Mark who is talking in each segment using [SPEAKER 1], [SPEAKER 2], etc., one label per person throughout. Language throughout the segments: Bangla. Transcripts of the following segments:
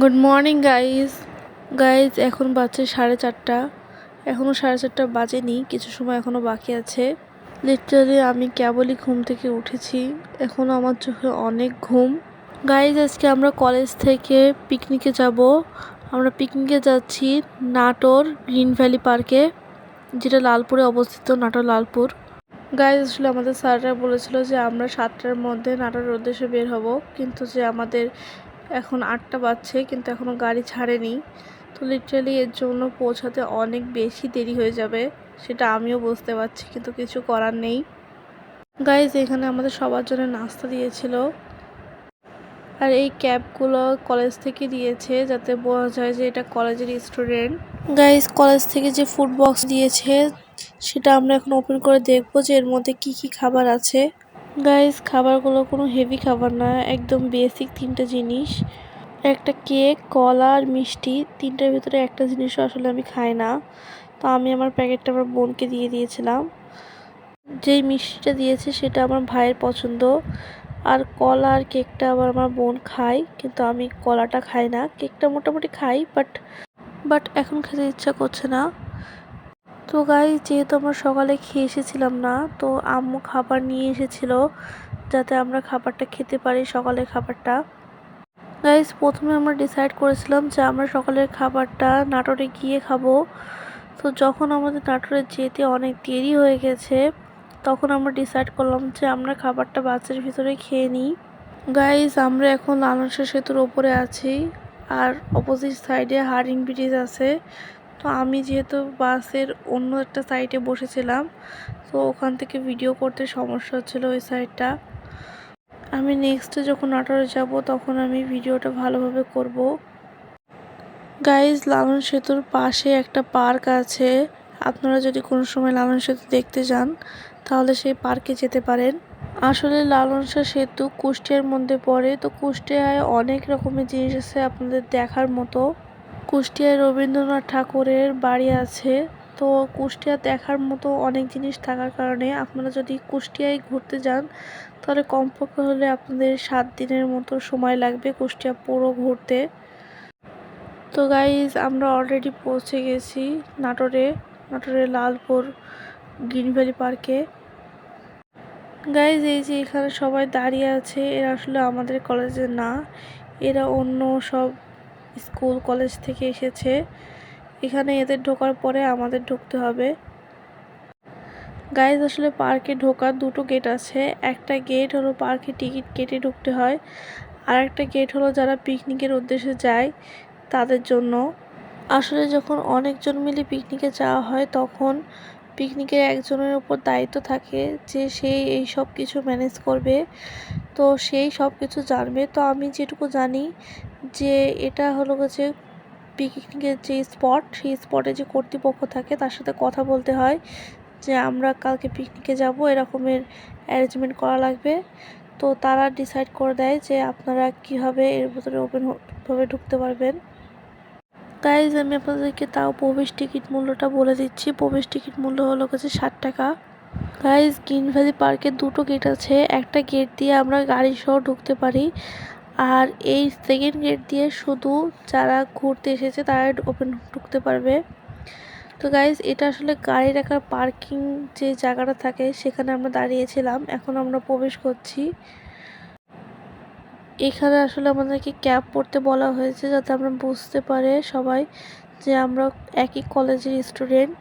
[SPEAKER 1] গুড মর্নিং গাইজ এখন বাজছে 4:30। এখনও 4:30 বাজেনি, কিছু সময় এখনও বাকি আছে। লিটারালি আমি কেবলই ঘুম থেকে উঠেছি, এখনও আমার চোখে অনেক ঘুম। গাইজ আজকে আমরা কলেজ থেকে পিকনিকে যাব। আমরা পিকনিকে যাচ্ছি নাটোর গ্রিন ভ্যালি পার্কে, যেটা লালপুরে অবস্থিত, নাটোর লালপুর। গাইজ আসলে আমাদের স্যাররা বলেছিল যে আমরা 7টার মধ্যে নাটোরের উদ্দেশ্যে বের হব, কিন্তু যে আমাদের এখন 8টা বাজছে কিন্তু এখনও গাড়ি ছাড়েনি। তো লিটারালি এর জন্য পৌঁছাতে অনেক বেশি দেরি হয়ে যাবে, সেটা আমিও বুঝতে পারছি, কিন্তু কিছু করার নেই। গাইজ এখানে আমাদের সবার জন্য নাস্তা দিয়েছিল, আর এই ক্যাবগুলো কলেজ থেকে দিয়েছে যাতে বোঝা যায় যে এটা কলেজের স্টুডেন্ট। গাইজ কলেজ থেকে যে ফুড বক্স দিয়েছে সেটা আমরা এখন ওপেন করে দেখবো যে এর মধ্যে কি কি খাবার আছে। গাইজ খাবারগুলো কোনো হেভি খাবার না, একদম বেসিক 3টা জিনিস, একটা কেক, কলা আর মিষ্টি। 3টার ভিতরে একটা জিনিসও আসলে আমি খাই না, তো আমি আমার প্যাকেটটা আমার বোনকে দিয়ে দিয়েছিলাম। যেই মিষ্টিটা দিয়েছে সেটা আমার ভাইয়ের পছন্দ, আর কলা আর কেকটা আবার আমার বোন খায়, কিন্তু আমি কলাটা খাই না। কেকটা মোটামুটি খাই, বাট এখন খেতে ইচ্ছা করছে না। তো গাইস যেহেতু আমরা সকালে খেয়ে এসেছিলাম না, তো আম্মু খাবার নিয়ে এসেছিল যাতে আমরা খাবারটা খেতে পারি, সকালের খাবারটা। গাইস প্রথমে আমরা ডিসাইড করেছিলাম যে আমরা সকালের খাবারটা নাটোরে গিয়ে খাবো। তো যখন আমাদের নাটোরে যেতে অনেক দেরি হয়ে গেছে, তখন আমরা ডিসাইড করলাম যে আমরা খাবারটা বাসের ভিতরে খেয়ে নিই। গাইস আমরা এখন লালন শাহ সেতুর ওপরে আছি, আর অপোজিট সাইডে হারিং ব্রিজ আছে। তো আমি যেহেতু বাসের অন্য একটা সাইডে বসেছিলাম, তো ওখান থেকে ভিডিও করতে সমস্যা হচ্ছিল ওই সাইডটা। আমি নেক্সটে যখন নাটোরে যাব তখন আমি ভিডিওটা ভালোভাবে করব। গাইজ লালন সেতুর পাশে একটা পার্ক আছে, আপনারা যদি কোনো সময় লালন সেতু দেখতে যান তাহলে সেই পার্কে যেতে পারেন। আসলে লালন শাহ সেতু কুষ্টিয়ার মধ্যে পড়ে, তো কুষ্টিয়ায় অনেক রকমের জিনিস আছে আপনাদের দেখার মতো। কুষ্টিয়ায় রবীন্দ্রনাথ ঠাকুরের বাড়ি আছে, তো কুষ্টিয়া দেখার মতো অনেক জিনিস থাকার কারণে আপনারা যদি কুষ্টিয়ায় ঘুরতে যান তাহলে কমপক্ষে হলে আপনাদের 7 দিনের মতো সময় লাগবে কুষ্টিয়া পুরো ঘুরতে। তো গাইজ আমরা অলরেডি পৌঁছে গেছি নাটোরের লালপুর গ্রিন ভ্যালি পার্কে। গাইজ এই যে এখানে সবাই দাঁড়িয়ে আছে, এরা আসলে আমাদের কলেজের না, এরা অন্য সব স্কুল কলেজ থেকে এসেছে। এখানে এদের ঢোকার পরে আমাদের ঢুকতে হবে। গাইজ আসলে পার্কে ঢোকার 2টো গেট আছে। একটা গেট হলো পার্কে টিকিট কেটে ঢুকতে হয়, আর একটা গেট হলো যারা পিকনিকের উদ্দেশ্যে যায় তাদের জন্য। আসলে যখন অনেকজন মিলে পিকনিকে যাওয়া হয় তখন পিকনিকের একজনের উপর দায়িত্ব থাকে যে সেই এই সব কিছু ম্যানেজ করবে, তো সেই সব কিছু জানবে। তো আমি যেটুকু জানি যে এটা হলো যে পিকনিকের যে স্পট, সেই স্পটে যে কর্তৃপক্ষ থাকে তার সাথে কথা বলতে হয় যে আমরা কালকে পিকনিকে যাব, এরকমের অ্যারেঞ্জমেন্ট করা লাগবে। তো তারা ডিসাইড করে দেয় যে আপনারা কীভাবে এর ভিতরে ওপেনভাবে ঢুকতে পারবেন। গাইজ আমি আপনাদেরকে তাও প্রবেশ টিকিট মূল্যটা বলে দিচ্ছি। প্রবেশ টিকিট মূল্য হলো 60 টাকা। গাইজ গ্রিন ভ্যালি পার্কে 2টো গেট আছে, একটা গেট দিয়ে আমরা গাড়ি সহ ঢুকতে পারি, আর এই সেকেন্ড গেট দিয়ে শুধু যারা ঘুরতে এসেছে তারা ঢুকতে পারবে। তো গাইজ এটা আসলে গাড়ি রাখার পার্কিং যে জায়গাটা থাকে সেখানে আমরা দাঁড়িয়েছিলাম, এখন আমরা প্রবেশ করছি। এখানে আসলে আমাদেরকে ক্যাপ পরতে বলা হয়েছে যাতে আমরা বুঝতে পারে সবাই যে আমরা একই কলেজের স্টুডেন্ট।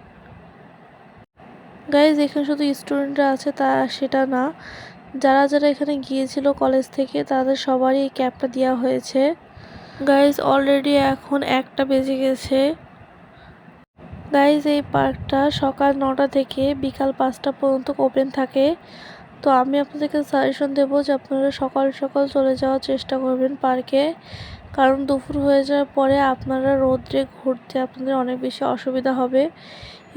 [SPEAKER 1] গাইজ এখানে শুধু স্টুডেন্টরা আছে তা সেটা না, যারা যারা এখানে গিয়েছিল কলেজ থেকে তাদের সবারই এই ক্যাপটা দেওয়া হয়েছে। গাইজ অলরেডি এখন 1টা বেজে গেছে। গাইজ এই পার্কটা সকাল 9টা থেকে বিকাল 5টা পর্যন্ত ওপেন থাকে। তো আমি আপনাদেরকে সাজেশন দেবো যে আপনারা সকাল সকাল চলে যাওয়ার চেষ্টা করবেন পার্কে, কারণ দুপুর হয়ে যাওয়ার পরে আপনারা রোদ্রে ঘুরতে আপনাদের অনেক বেশি অসুবিধা হবে,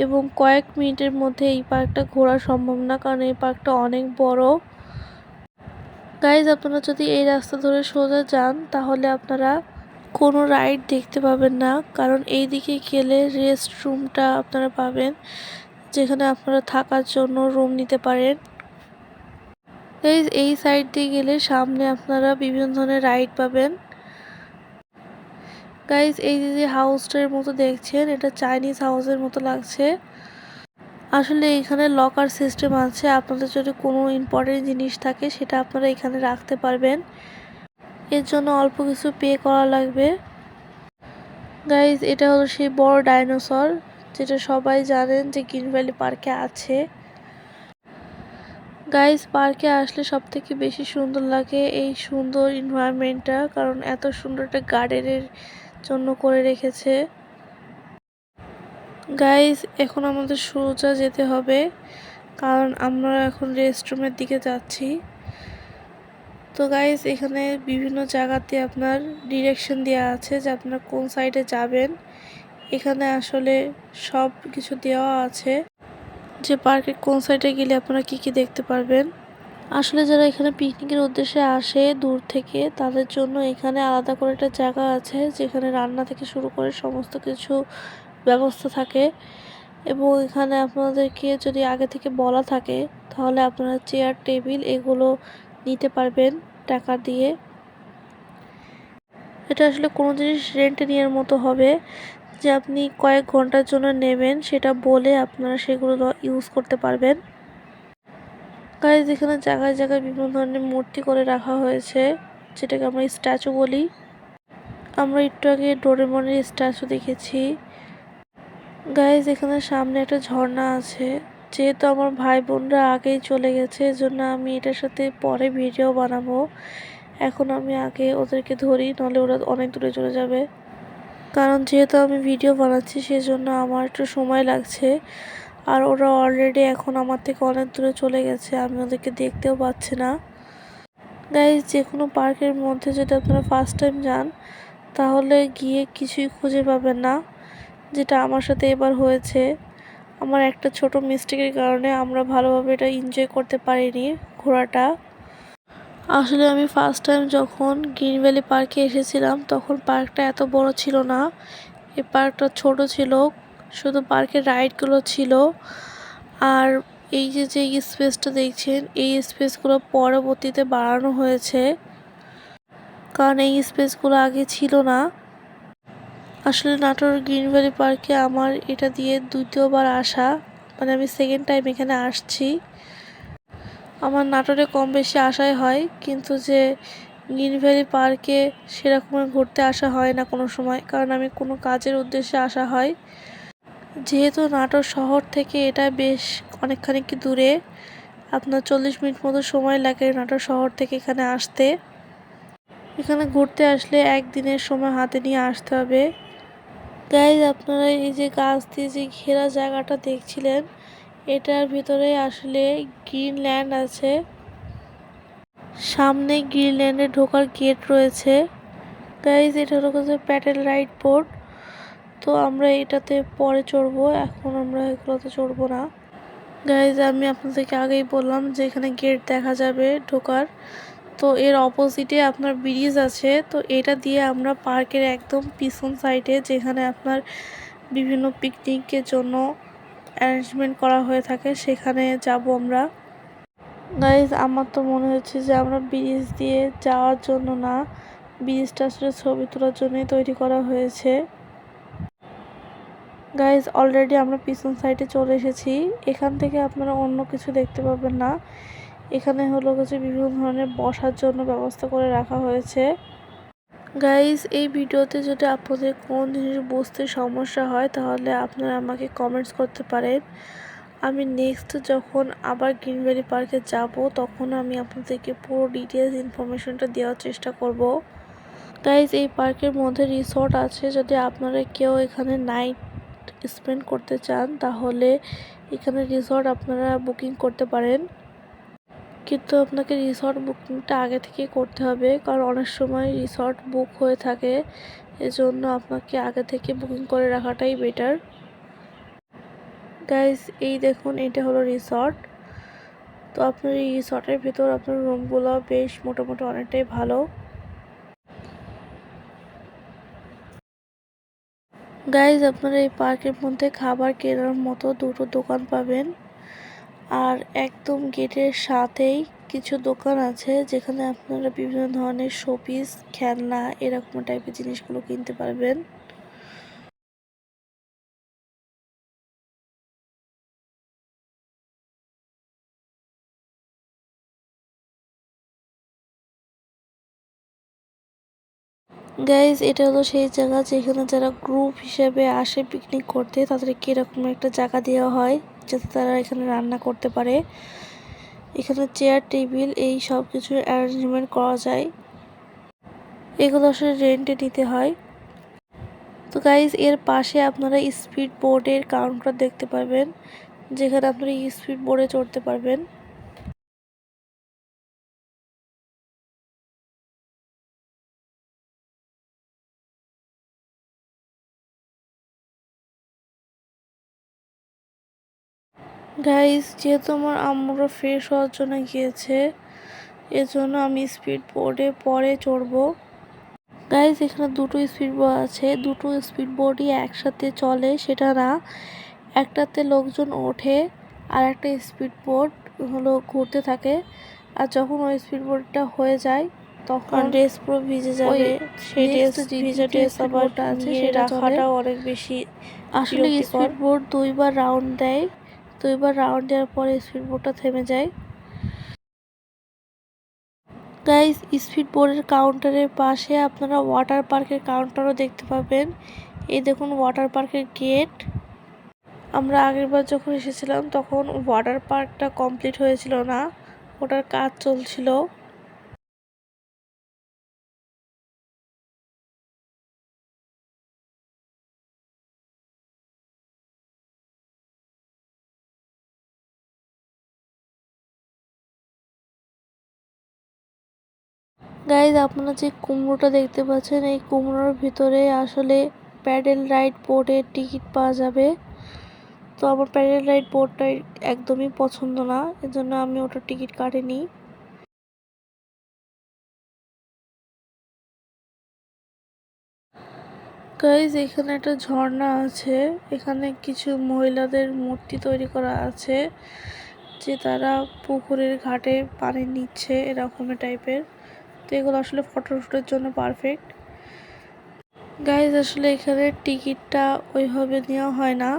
[SPEAKER 1] এবং কয়েক মিনিটের মধ্যে এই পার্কটা ঘোরা সম্ভব না, কারণ এই পার্কটা অনেক বড়। গাইজ আপনারা যদি এই রাস্তা ধরে সোজা যান তাহলে আপনারা কোনো রাইড দেখতে পাবেন না, কারণ এই দিকে গেলে রেস্ট রুমটা আপনারা পাবেন যেখানে আপনারা থাকার জন্য রুম নিতে পারেন। এই সাইড দিয়ে গেলে সামনে আপনারা বিভিন্ন ধরনের রাইড পাবেন। গাইজ এই যে হাউসটার মতো দেখছেন, এটা চাইনিজ হাউসের মতো লাগছে। আসলে এখানে লকার সিস্টেম আছে, আপনাদের যদি কোনো ইম্পর্টেন্ট জিনিস থাকে সেটা আপনারা এখানে রাখতে পারবেন। এর জন্য অল্প কিছু পে করা লাগবে। গাইজ এটা হলো সেই বড় ডাইনোসর, যেটা সবাই জানেন যে গ্রিন ভ্যালি পার্কে আছে। গাইজ পার্কে আসলে সব থেকে বেশি সুন্দর লাগে এই সুন্দর এনভায়রনমেন্টটা, কারণ এত সুন্দর একটা গার্ডেনের জন্য করে রেখেছে। গাইজ এখন আমাদের সোজা যেতে হবে, কারণ আমরা এখন রেস্টরুমের দিকে যাচ্ছি। তো গাইজ এখানে বিভিন্ন জায়গাতে আপনার ডিরেকশন দেওয়া আছে যে আপনারা কোন সাইডে যাবেন। এখানে আসলে সব কিছু দেওয়া আছে যে পার্কের কোন সাইডে গেলে আপনারা কি কি দেখতে পারবেন। আসলে যারা এখানে পিকনিকের উদ্দেশ্যে আসে দূর থেকে, তাদের জন্য এখানে আলাদা করে একটা জায়গা আছে যেখানে রান্না থেকে শুরু করে সমস্ত কিছু ব্যবস্থা থাকে। এবং এখানে আপনাদেরকে যদি আগে থেকে বলা থাকে তাহলে আপনারা চেয়ার টেবিল এগুলো নিতে পারবেন টাকা দিয়ে। এটা আসলে কোনো জিনিস রেন্টে নেওয়ার মতো হবে, যে আপনি কয়েক ঘন্টার জন্য নেবেন সেটা বলে আপনারা সেগুলো ইউজ করতে পারবেন। গাইজ এখানে জায়গায় জায়গায় বিভিন্ন ধরনের মূর্তি করে রাখা হয়েছে, যেটাকে আমরা স্ট্যাচু বলি। আমরা একটু আগে ডোরেমনের স্ট্যাচু দেখেছি। গাইজ এখানে সামনে একটা ঝর্ণা আছে। যেহেতু আমার ভাই বোনরা আগেই চলে গেছে, এজন্য আমি এটার সাথে পরে ভিডিও বানাবো। এখন আমি আগে ওদেরকে ধরি, নাহলে ওরা অনেক দূরে চলে যাবে। কারণ যেহেতু আমি ভিডিও বানাচ্ছি সেজন্য আমার একটু সময় লাগছে, আর ওরা অলরেডি এখন আমার থেকে অনেক দূরে চলে গেছে, আমি ওদেরকে দেখতেও পাচ্ছি না। গাইজ যে কোনো পার্কের মধ্যে যদি আপনারা ফার্স্ট টাইম যান তাহলে গিয়ে কিছুই খুঁজে পাবেন না, যেটা আমার সাথে এবার হয়েছে। আমার একটা ছোট মিস্টেকের কারণে আমরা ভালোভাবে এটা এনজয় করতে পারিনি ঘোরাটা। আসলে আমি ফার্স্ট টাইম যখন গ্রিন ভ্যালি পার্কে এসেছিলাম তখন পার্কটা এত বড় ছিল না, এই পার্কটা ছোট ছিল, শুধু পার্কের রাইডগুলো ছিল। আর এই যে স্পেসটা দেখছেন, এই স্পেসগুলো পরবর্তীতে বাড়ানো হয়েছে, কারণ এই স্পেসগুলো আগে ছিল না। আসলে নাটোর গ্রিন ভ্যালি পার্কে আমার এটা দিয়ে দ্বিতীয়বার আসা, মানে আমি সেকেন্ড টাইম এখানে আসছি। আমার নাটোরে কম বেশি আসাই হয়, কিন্তু যে গ্রিন ভ্যালি পার্কে সেরকম ঘুরতে আসা হয় না কোনো সময়, কারণ আমি কোনো কাজের উদ্দেশ্যে আসা হয়। যেহেতু নাটোর শহর থেকে এটা বেশ অনেকখানি দূরে, আপনার 40 মিনিট মতো সময় লাগে নাটোর শহর থেকে এখানে আসতে। এখানে ঘুরতে আসলে একদিনের সময় হাতে নিয়ে আসতে হবে। গাইজ আপনারা এই যে গাছ দিয়ে যে ঘেরা জায়গাটা দেখছিলেন, এটার ভিতরে আসলে গ্রিনল্যান্ড আছে। সামনে গ্রিনল্যান্ডে ঢোকার গেট রয়েছে। গাইজ এটা হচ্ছে প্যাডেল রাইড বোর্ড, তো আমরা এটাতে পরে চড়বো, এখন আমরা এগুলোতে চড়বো না। গাইজ আমি আপনাদেরকে আগেই বললাম যে এখানে গেট দেখা যাবে ঢোকার, তো এর অপোজিটে আপনার ব্রিজ আছে। তো এটা দিয়ে আমরা পার্কের একদম পিছন সাইডে, যেখানে আপনার বিভিন্ন পিকনিকের জন্য অ্যারেঞ্জমেন্ট করা হয়ে থাকে, সেখানে যাব আমরা। গাইজ আমার তো মনে হচ্ছে যে আমরা ব্রিজ দিয়ে যাওয়ার জন্য না, ব্রিজটা আসলে ছবি তোলার জন্যই তৈরি করা হয়েছে। গাইজ অলরেডি আমরা পিছন সাইডে চলে এসেছি, এখান থেকে আপনারা অন্য কিছু দেখতে পাবেন না। এখানে হলো কিছু বিভিন্ন ধরনের বসার জন্য ব্যবস্থা করে রাখা হয়েছে। গাইজ এই ভিডিওতে যদি আপনাদের কোন জিনিস বুঝতে সমস্যা হয় তাহলে আপনারা আমাকে কমেন্টস করতে পারেন। আমি নেক্সট যখন আবার গ্রিন ভ্যালি পার্কে যাব তখন আমি আপনাদেরকে পুরো ডিটেলস ইনফরমেশনটা দেওয়ার চেষ্টা করব। গাইজ এই পার্কের মধ্যে রিসোর্ট আছে, যদি আপনারা কেউ এখানে নাইট স্পেন্ড করতে চান তাহলে এখানে রিসোর্ট আপনারা বুকিং করতে পারেন। কিন্তু আপনাকে রিসর্ট বুকিংটা আগে থেকে করতে হবে, কারণ অনেক সময় রিসর্ট বুক হয়ে থাকে, এজন্য আপনাকে আগে থেকে বুকিং করে রাখাটাই বেটার। গাইজ এই দেখুন এটা হলো রিসর্ট। তো আপনার এই রিসর্টের ভিতর আপনার রুমগুলো বেশ মোটামুটি অনেকটাই ভালো। গাইজ আপনারা এই পার্কের মধ্যে খাবার কেনার মতো দুটো দোকান পাবেন, আর একদম গেটের সাথেই কিছু দোকান আছে যেখানে আপনারা বিভিন্ন ধরনের শোপিস, খেলনা এরকম টাইপের জিনিসগুলো কিনতে পারবেন। গাইজ এটা হলো সেই জায়গা যেখানে যারা গ্রুপ হিসেবে আসে পিকনিক করতে তাদেরকে এরকম একটা জায়গা দেওয়া হয় যাতে তারা এখানে রান্না করতে পারে। এখানে চেয়ার টেবিল এই সব কিছুর অ্যারেঞ্জমেন্ট করা যায়। এগুলো আসলে রেন্টে নিতে হয়। তো গাইজ এর পাশে আপনারা স্পিড বোর্ডের কাউন্টার দেখতে পারবেন যেখানে আপনারা স্পিড বোর্ডে চড়তে পারবেন। গাইজ যেহেতু আমার আম্মুরা ফ্রেশ হওয়ার জন্য গিয়েছে এজন্য আমি স্পিড বোর্ডে পরে চড়বো। গাইজ এখানে দুটো স্পিড বোর্ড আছে, দুটো স্পিড বোর্ডই একসাথে চলে সেটা না, একটাতে লোকজন ওঠে আর একটা স্পিড বোর্ড হলো ঘুরতে থাকে। আর যখন ওই স্পিড বোর্ডটা হয়ে যায় তখন ড্রেস পুরো ভিজে যাবে, সেই ভিজে ড্রেস আবার আছে সেটা রাখাটাও অনেক বেশি। আসলে স্পিড বোর্ড দুইবার রাউন্ড দেয়, দুইবার রাউন্ড দেওয়ার পরে স্পিড বোর্ডটা থেমে যায়। গাইস স্পিড বোর্ডের কাউন্টারের পাশে আপনারা ওয়াটার পার্কের কাউন্টারও দেখতে পাবেন। এই দেখুন ওয়াটার পার্কের গেট। আমরা আগেরবার যখন এসেছিলাম তখন ওয়াটার পার্কটা কমপ্লিট হয়েছিল না, ওটার কাজ চলছিল। গাইজ আপনারা যে কুমড়োটা দেখতে পাচ্ছেন এই কুমড়োর ভিতরে আসলে প্যাডেল রাইড বোর্ডের টিকিট পাওয়া যাবে। তো আমার প্যাডেল রাইড বোর্ডটা একদমই পছন্দ না, এজন্য আমি ওটার টিকিট কাটিনি। গাইজ এখানে একটা ঝর্ণা আছে, এখানে কিছু মহিলাদের মূর্তি তৈরি করা আছে যে তারা পুকুরের ঘাটে পানি নিচ্ছে এরকম টাইপের। তো এগুলো আসলে ফটোশ্যুটের জন্য পারফেক্ট। গাইজ আসলে এখানে টিকিটটা ওইভাবে নেওয়া হয় না,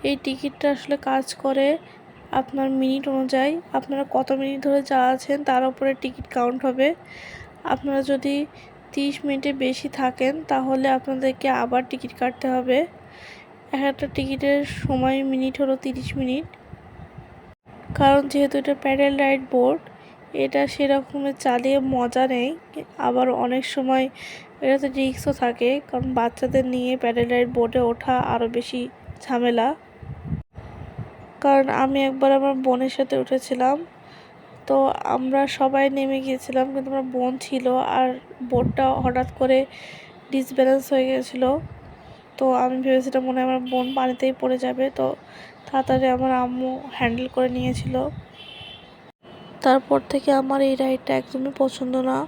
[SPEAKER 1] এই টিকিটটা আসলে কাজ করে আপনার মিনিট অনুযায়ী, আপনারা কত মিনিট ধরে চালাচ্ছেন তার উপরে টিকিট কাউন্ট হবে। আপনারা যদি 30 মিনিটের বেশি থাকেন তাহলে আপনাদেরকে আবার টিকিট কাটতে হবে। একটা টিকিটের সময় মিনিট হলো 30 মিনিট। কারণ যেহেতু এটা প্যাডেল রাইড বোর্ড এটা সেরকমের চালিয়ে মজা নেই, আবার অনেক সময় এটাতে রিস্কও থাকে কারণ বাচ্চাদের নিয়ে প্যাডেল রাইড বোর্ডে ওঠা আরও বেশি ঝামেলা। কারণ আমি একবার আমার বোনের সাথে উঠেছিলাম, তো আমরা সবাই নেমে গিয়েছিলাম কিন্তু আমার বোন ছিল আর বোটটা হঠাৎ করে ডিসব্যালেন্স হয়ে গিয়েছিলো। তো আমি ভেবেছিলাম মনে হয় আমার বোন পানিতেই পড়ে যাবে, তো তাড়াতাড়ি আমার আম্মু হ্যান্ডেল করে নিয়েছিল। তারপর থেকে আমার এই রাইডটা একদমই পছন্দ না।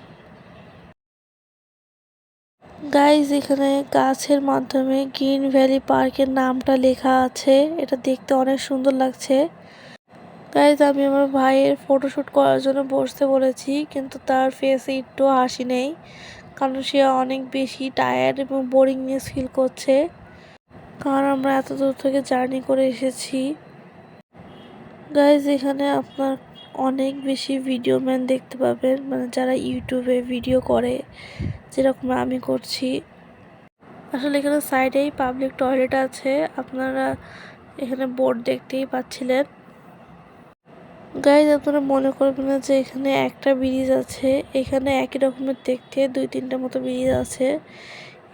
[SPEAKER 1] গাইজ এখানে গাছের মাধ্যমে গ্রিন ভ্যালি পার্কের নামটা লেখা আছে, এটা দেখতে অনেক সুন্দর লাগছে। গাইজ আমি আমার ভাইয়ের ফটোশ্যুট করার জন্য বসতে বলেছি কিন্তু তার ফেসে একটু হাসি নেই কারণ সে অনেক বেশি টায়ার্ড এবং বোরিংনেস ফিল করছে কারণ আমরা এত দূর থেকে জার্নি করে এসেছি। গাইজ এখানে আপনার অনেক বেশি ভিডিও ম্যান দেখতে পাবেন, মানে যারা ইউটিউবে ভিডিও করে যেরকম আমি করছি। আসলে এখানে সাইডেই পাবলিক টয়লেট আছে, আপনারা এখানে বোর্ড দেখতেই পাচ্ছিলেন। গাইজ আপনারা মনে করবেন না যে এখানে একটা ব্রিজ আছে, এখানে একই রকমের দেখতে 2-3টা মতো ব্রিজ আছে।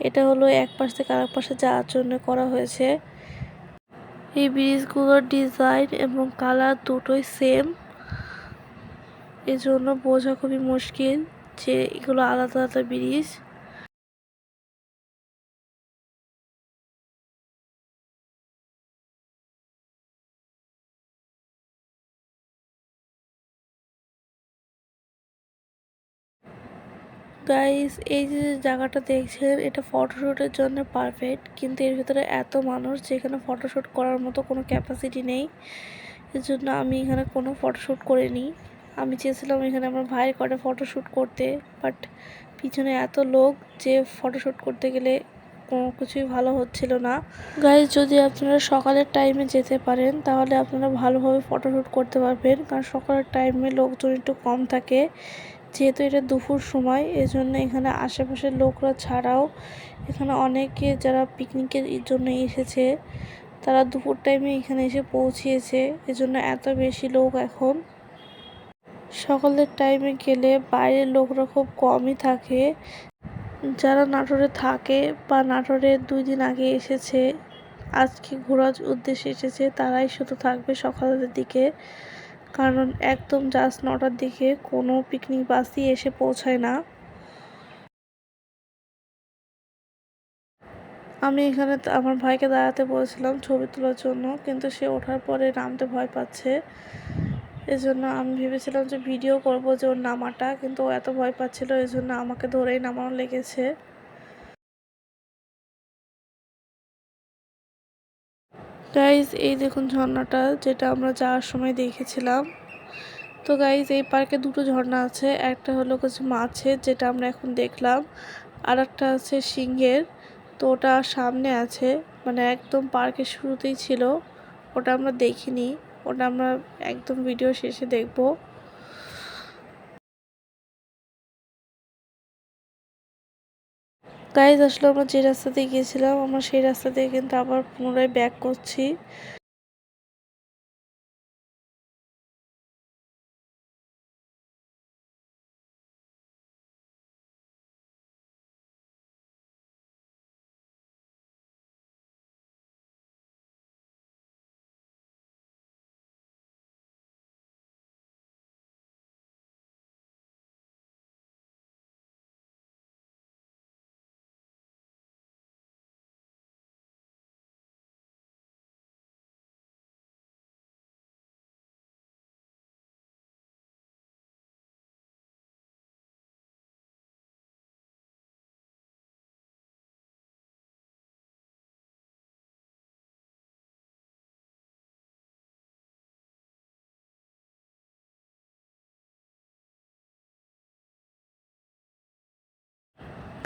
[SPEAKER 1] এটা হলো এক পাশ থেকে আরেক পাশে যাওয়ার জন্য করা হয়েছে। এই ব্রিজগুলোর ডিজাইন এবং কালার দুটোই সেম, এজন্য বোঝা খুবই মুশকিল যে এগুলো আলাদা আলাদা ব্রিজ। গাইস এই যে জায়গাটা দেখছেন এটা ফটোশ্যুটের জন্য পারফেক্ট, কিন্তু এর ভিতরে এত মানুষ যেখানে ফটোশ্যুট করার মতো কোনো ক্যাপাসিটি নেই, এর জন্য আমি এখানে কোনো ফটোশ্যুট করিনি। আমি চেয়েছিলাম এখানে আমার ভাইয়ের কটা ফটোশ্যুট করতে, বাট পিছনে এত লোক যে ফটোশ্যুট করতে গেলে কোনো কিছুই ভালো হচ্ছিল না। গাইজ, যদি আপনারা সকালের টাইমে যেতে পারেন তাহলে আপনারা ভালোভাবে ফটোশ্যুট করতে পারবেন, কারণ সকালের টাইমে লোকজন একটু কম থাকে, যেহেতু এটা দুপুর সময়। এজন্য এখানে আশেপাশের লোকরা ছাড়াও এখানে অনেকে যারা পিকনিকের জন্য এসেছে তারা দুপুর টাইমে এখানে এসে পৌঁছিয়েছে, এজন্য এত বেশি লোক এখন। সকালের টাইমে গেলে বাইরের লোকরা খুব কমই থাকে। যারা নাটোরে থাকে বা নাটোরে 2 দিন আগে এসেছে, আজকে ঘোরার উদ্দেশ্যে এসেছে, তারাই শুধু থাকবে সকালের দিকে, কারণ একদম জাস্ট 9টার দিকে কোনো পিকনিক বাসই এসে পৌঁছায় না। আমি এখানে আমার ভাইকে দাঁড়াতে বলেছিলাম ছবি তোলার জন্য, কিন্তু সে ওঠার পরে নামতে ভয় পাচ্ছে। এজন্য আমি ভেবেছিলাম যে ভিডিও করব যে ওর নামাটা, কিন্তু ও এত ভয় পাচ্ছিল, এজন্য আমাকে ধরেই নামানো লেগেছে। গাইজ, এই দেখুন ঝর্ণাটা, যেটা আমরা যাওয়ার সময় দেখেছিলাম। তো গাইজ, এই পার্কে দুটো ঝর্ণা আছে, একটা হলো কিছু মাছের, যেটা আমরা এখন দেখলাম, আর একটা আছে সিংহের। তো ওটা সামনে আছে, মানে একদম পার্কের শুরুতেই ছিল, ওটা আমরা দেখিনি, ওটা আমরা একদম ভিডিও শেষে দেখব। গাইজ, আসলে আমরা যে রাস্তা দিয়ে গিয়েছিলাম আমরা সেই রাস্তা দিয়ে কিন্তু আবার পুনরায় ব্যাক করছি।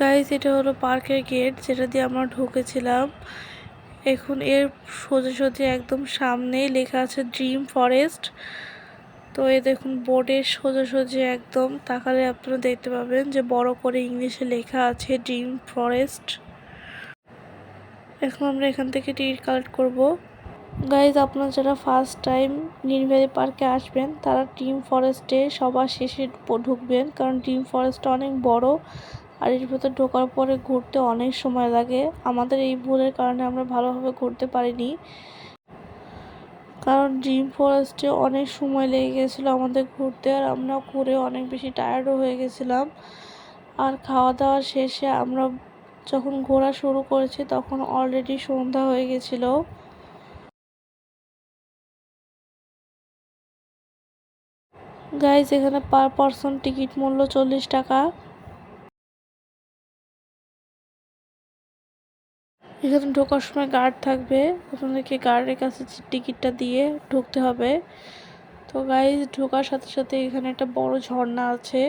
[SPEAKER 1] গাইজ, এটা হলো পার্কের গেট, যেটা দিয়ে আমরা ঢুকেছিলাম। এখন এর সোজাসুজি একদম সামনেই লেখা আছে ড্রিম ফরেস্ট। তো এই দেখুন বোর্ডের সোজাসুজি একদম তাকালে আপনারা দেখতে পাবেন যে বড় করে ইংলিশে লেখা আছে ড্রিম ফরেস্ট। এখন আমরা এখান থেকে টিকিট কালেক্ট করব। গাইজ, আপনারা যারা ফার্স্ট টাইম নীলভ্যালি পার্কে আসবেন তারা ড্রিম ফরেস্টে সবার শেষে ঢুকবেন, কারণ ড্রিম ফরেস্টটা অনেক বড়, আর এর ভেতর ঢোকার পরে ঘুরতে অনেক সময় লাগে। আমাদের এই ভুলের কারণে আমরা ভালোভাবে ঘুরতে পারিনি, কারণ ড্রিম ফরেস্টে অনেক সময় লেগে গেছিলো আমাদের ঘুরতে, আর আমরা ঘুরে অনেক বেশি টায়ার্ডও হয়ে গেছিলাম। আর খাওয়া দাওয়া শেষে আমরা যখন ঘোরা শুরু করেছি তখন অলরেডি সন্ধ্যা হয়ে গেছিলো। গাইজ, এখানে পার পারসন টিকিট মূল্য 40 টাকা। এখানে ঢোকার সময় গার্ড থাকবে, আপনাদেরকে গার্ডের কাছে টিকিটটা দিয়ে ঢুকতে হবে। তো গাইজ, ঢোকার সাথে সাথে এখানে একটা বড় ঝর্ণা আছে।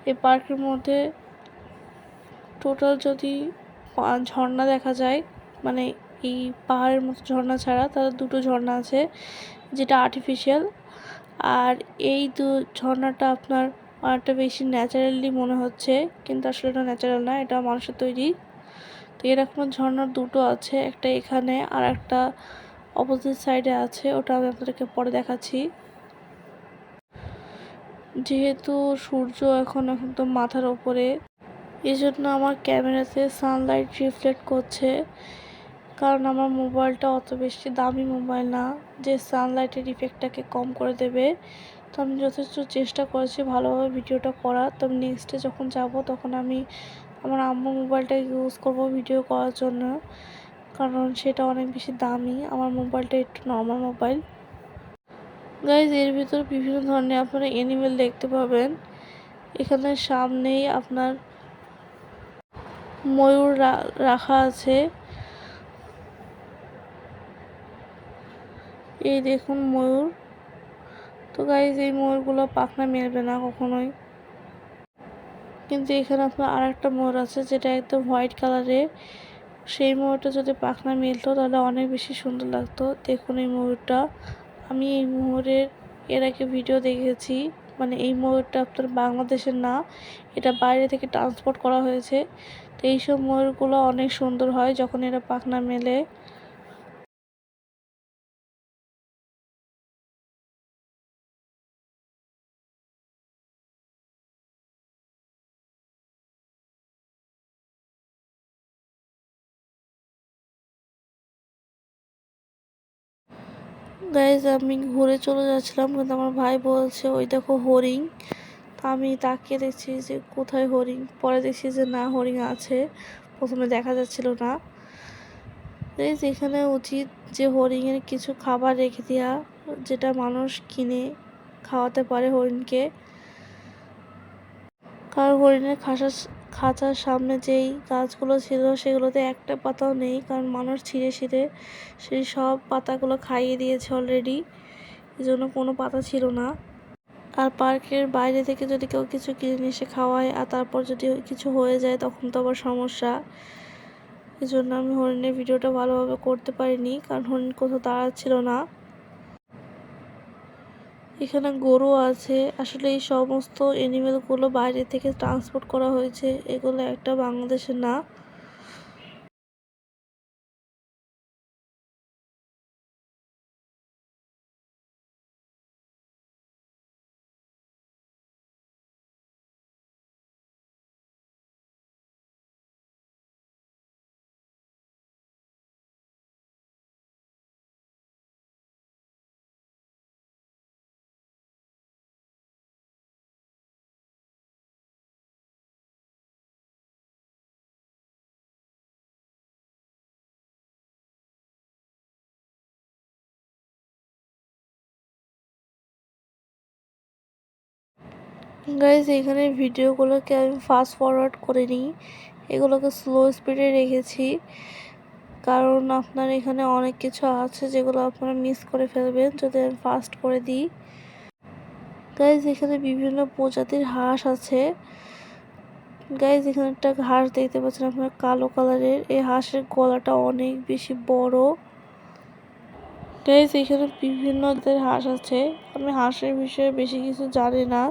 [SPEAKER 1] এই পার্কের মধ্যে টোটাল যদি ঝর্ণা দেখা যায়, মানে এই পাহাড়ের মতো ঝর্ণা ছাড়া, তাহলে দুটো ঝর্ণা আছে, যেটা আর্টিফিশিয়াল। আর এই ঝর্ণাটা আপনার অনেকটা বেশি ন্যাচারালি মনে হচ্ছে, কিন্তু আসলে এটা ন্যাচারাল না, এটা মানুষের তৈরি। তো এরকম ঝর্ণার দুটো আছে, একটা এখানে আর একটা অপোজিট সাইডে আছে, ওটা আমি আপনাদেরকে পরে দেখাচ্ছি। যেহেতু সূর্য এখন একদম মাথার ওপরে, এই জন্য আমার ক্যামেরাতে সানলাইট রিফ্লেক্ট করছে, কারণ আমার মোবাইলটা অত বেশি দামি মোবাইল না যে সানলাইটের ইফেক্টটাকে কম করে দেবে। তো আমি যথেষ্ট চেষ্টা করেছি ভালোভাবে ভিডিওটা করার। তো আমি নেক্সটে যখন যাব তখন আমি আমার আম্মুর মোবাইলটা ইউজ করব ভিডিও করার জন্য, কারণ সেটা অনেক বেশি দামি, আমার মোবাইলটা একটু নর্মাল মোবাইল। গাইজ, এর ভিতর বিভিন্ন ধরনের আপনারা অ্যানিমেল দেখতে পাবেন। এখানে সামনেই আপনার ময়ূর রাখা আছে, এই দেখুন ময়ূর। তো গাইজ এই ময়ূরগুলো পাখনা মেলবে না কখনোই। কিন্তু এখানে আপনার আর একটা ময়ূর আছে যেটা একদম হোয়াইট কালারের। সেই ময়ূরটা যদি পাখনা মেলতো তাহলে অনেক বেশি সুন্দর লাগতো। দেখুন এই ময়ূরটা, আমি এই ময়ূরের এর আগে ভিডিও দেখেছি। মানে এই ময়ূরটা আপনার বাংলাদেশের না, এটা বাইরে থেকে ট্রান্সপোর্ট করা হয়েছে। তো এইসব ময়ূরগুলো অনেক সুন্দর হয় যখন এরা পাখনা মেলে। গাইজ আমি ঘুরে চলে যাচ্ছিলাম, কিন্তু আমার ভাই বলছে ওই দেখো হরিণ। আমি তাকিয়ে দেখছি যে কোথায় হরিণ, পরে দেখছি যে না, হরিণ আছে, প্রথমে দেখা যাচ্ছিল না। গাইজ এখানে উচিত যে হরিণের কিছু খাবার রেখে দেওয়া, যেটা মানুষ কিনে খাওয়াতে পারে হরিণকে। কারণ হরিণের খাঁচার সামনে যেই গাছগুলো ছিল সেগুলোতে একটা পাতাও নেই, কারণ মানুষ ছিঁড়ে ছিঁড়ে সেই সব পাতাগুলো খাইয়ে দিয়েছে অলরেডি, এই জন্য কোনো পাতা ছিল না। আর পার্কের বাইরে থেকে যদি কেউ কিছু কিনে এসে খাওয়ায় আর তারপর যদি কিছু হয়ে যায় তখন তো আবার সমস্যা। এই জন্য আমি হরিণের ভিডিওটা ভালোভাবে করতে পারিনি, কারণ হরিণ কোথাও দাঁড়াচ্ছিল না। এখানে গরু আছে। আসলে এই সমস্ত অ্যানিমেলগুলো বাইরে থেকে ট্রান্সপোর্ট করা হয়েছে, এগুলো একটা বাংলাদেশের না। গাইজ এখানে ভিডিওগুলোকে আমি ফাস্ট ফরওয়ার্ড করে নিই, এগুলোকে স্লো স্পিডে রেখেছি, কারণ আপনার এখানে অনেক কিছু আছে যেগুলো আপনারা মিস করে ফেলবেন যদি আমি ফাস্ট করে দিই। গাইজ এখানে বিভিন্ন প্রজাতির হাঁস আছে। গাইজ এখানে একটা হাঁস দেখতে পাচ্ছেন আপনার কালো কালারের, এই হাঁসের গলাটা অনেক বেশি বড়। গাইজ এখানে বিভিন্ন হাঁস আছে। আমি হাঁসের বিষয়ে বেশি কিছু জানি না,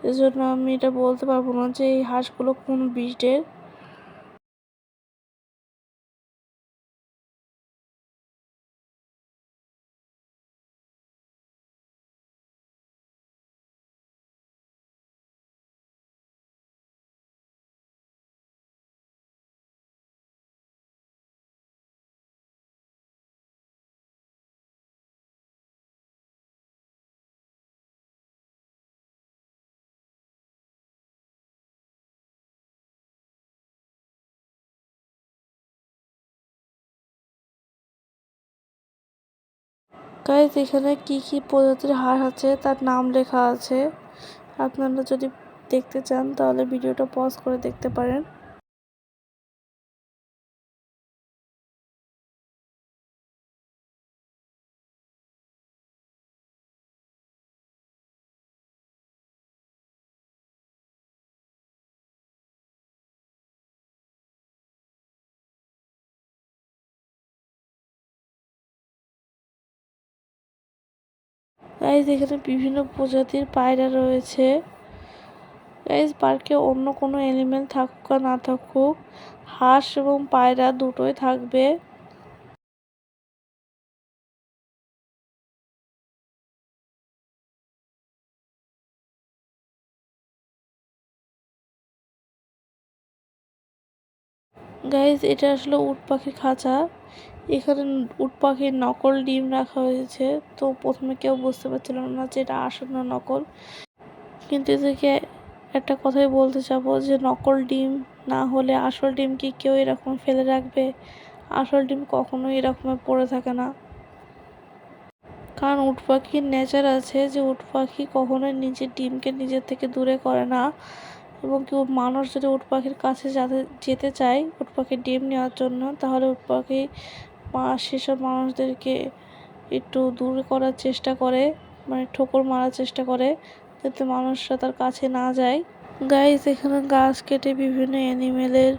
[SPEAKER 1] এজন্য আমি এটা বলতে পারবো না যে এই হাঁসগুলো কোন ব্রিডের। গাইজ এখানে কি কি প্রজাতির হাঁস আছে তার নাম লেখা আছে, আপনারা যদি দেখতে চান তাহলে ভিডিওটা পজ করে দেখতে পারেন। গাইজ এখানে বিভিন্ন প্রজাতির পায়রা রয়েছে। গাইজ পার্কে অন্য কোনো এনিমেল থাকুক আর না থাকুক, হাঁস এবং পায়রা দুটোই থাকবে। গাইজ এটা আসলে উট পাখির খাঁচা, এখানে উট পাখির নকল ডিম রাখা হয়েছে। তো প্রথমে কেউ বুঝতে পারছিল না যে এটা আসল না নকল, কিন্তু এদেরকে একটা কথাই বলতে চাবো যে নকল ডিম না হলে আসল ডিম কি কেউ এরকম ফেলে রাখবে? আসল ডিম কখনোই এরকম পড়ে থাকে না, কারণ উট পাখির নেচার আছে যে উট পাখি কখনোই নিজের ডিমকে নিজের থেকে দূরে করে না। এবং কেউ মানুষ যদি উট পাখির কাছে যেতে চায় উট পাখির ডিম নেওয়ার জন্য, তাহলে উট পাখি সেসব মানুষদেরকে একটু দূরে করার চেষ্টা করে মানে ঠোকর মারার চেষ্টা করে যাতে মানুষরা তার কাছে না যায়। গাইস এখানে গাছ কেটে বিভিন্ন অ্যানিমেলের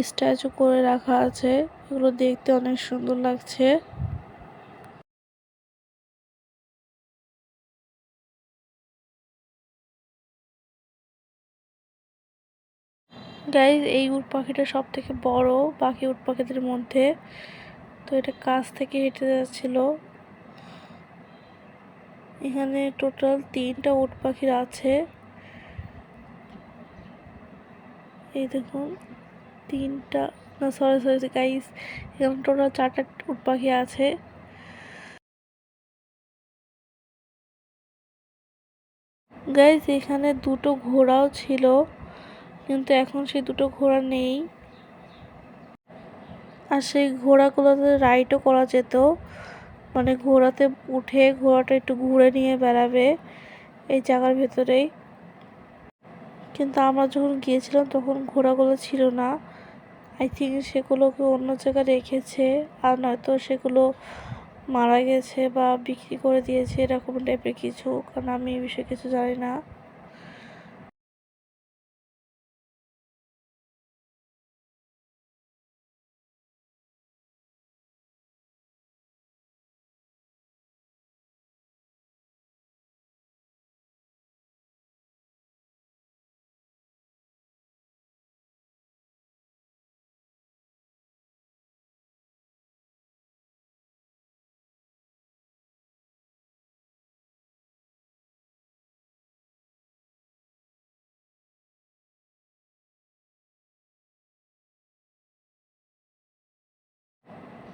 [SPEAKER 1] স্ট্যাচু করে রাখা আছে, এগুলো দেখতে অনেক সুন্দর লাগছে। গাইস এই উট পাখিটা সব থেকে বড় বাকি উট পাখিদের মধ্যে। তো এটা কাছ থেকে হেঁটে যাচ্ছিল। এখানে টোটাল 3টা উট পাখির আছে। এই দেখুন 3টা, না সরি সরি গাইস, এখানে টোটাল 4টা উট পাখি আছে। গাইস এখানে 2টো ঘোড়াও ছিল, কিন্তু এখন সেই 2টো ঘোড়া নেই। আর সেই ঘোড়াগুলোতে রাইডও করা যেত, মানে ঘোড়াতে উঠে ঘোড়াটা একটু ঘুরে নিয়ে বেড়াবে এই জায়গার ভেতরেই। কিন্তু আমরা যখন গিয়েছিলাম তখন ঘোড়াগুলো ছিল না। আই থিঙ্ক সেগুলোকে অন্য জায়গায় রেখেছে, আর নয়তো সেগুলো মারা গেছে বা বিক্রি করে দিয়েছে এরকম টাইপের কিছু, কারণ আমি এই বিষয়ে কিছু জানি না।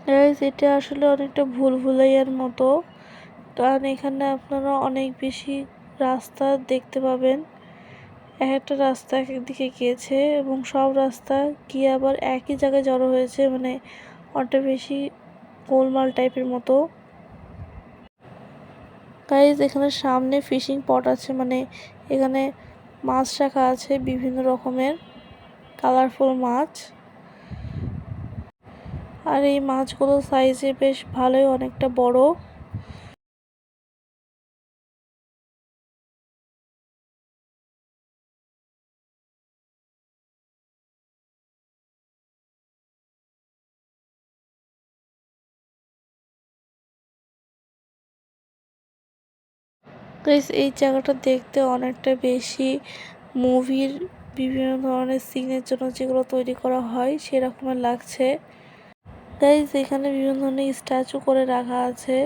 [SPEAKER 1] গাইস এটা আসলে অনেকটা ভুলভুলাইয়ার মতো, কারণ এখানে আপনারা অনেক বেশি রাস্তা দেখতে পাবেন। এক একটা রাস্তা এক এক দিকে গিয়েছে এবং সব রাস্তা গিয়ে আবার একই জায়গায় জড়ো হয়েছে, মানে অনেকটা বেশি গোলমাল টাইপের মতো। গাইস এখানে সামনে ফিশিং পট আছে, মানে এখানে মাছ রাখা আছে বিভিন্ন রকমের কালারফুল মাছ। আর এই মাছগুলো সাইজে বেশ ভালোই, অনেকটা বড়। গাইস এই জায়গাটা দেখতে অনেকটা বেশি মুভির বিভিন্ন ধরনের সিনের জন্য যেগুলো তৈরি করা হয় সেরকমের লাগছে। গাইস এখানে বিভিন্ন ধরনের স্ট্যাচু করে রাখা আছে।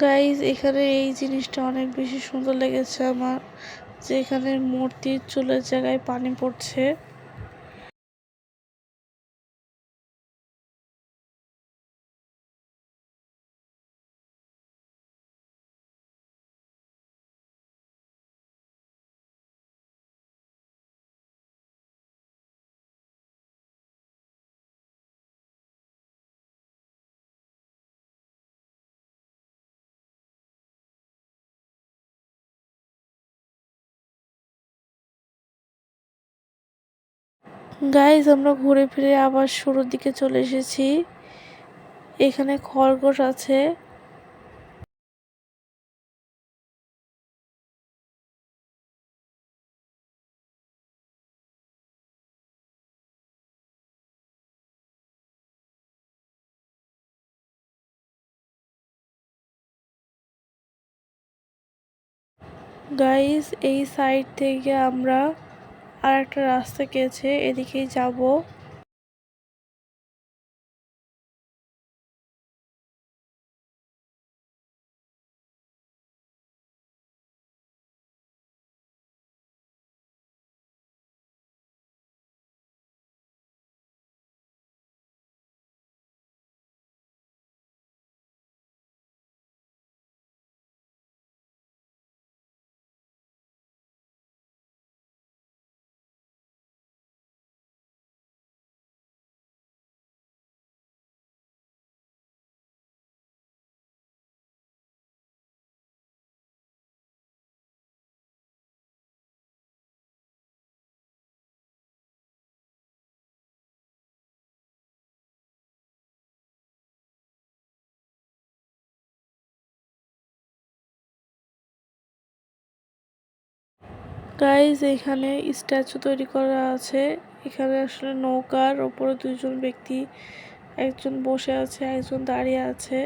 [SPEAKER 1] গাইস এখানে এই জিনিসটা অনেক বেশি সুন্দর লেগেছে আমার, যে এখানে মূর্তির চুলের জায়গায় পানি পড়ছে। গাইজ আমরা ঘুরে ফিরে আবার শুরুর দিকে চলে এসেছি। এখানে খরগোশ আছে। গাইজ এই সাইড থেকে আমরা আর একটা রাস্তা গেছে, এদিকেই যাব। গাইজ এখানে স্ট্যাচু তৈরি করা আছে। এখানে আসলে নৌকার ওপরে দুজন ব্যক্তি, একজন বসে আছে, একজন দাঁড়িয়ে আছে।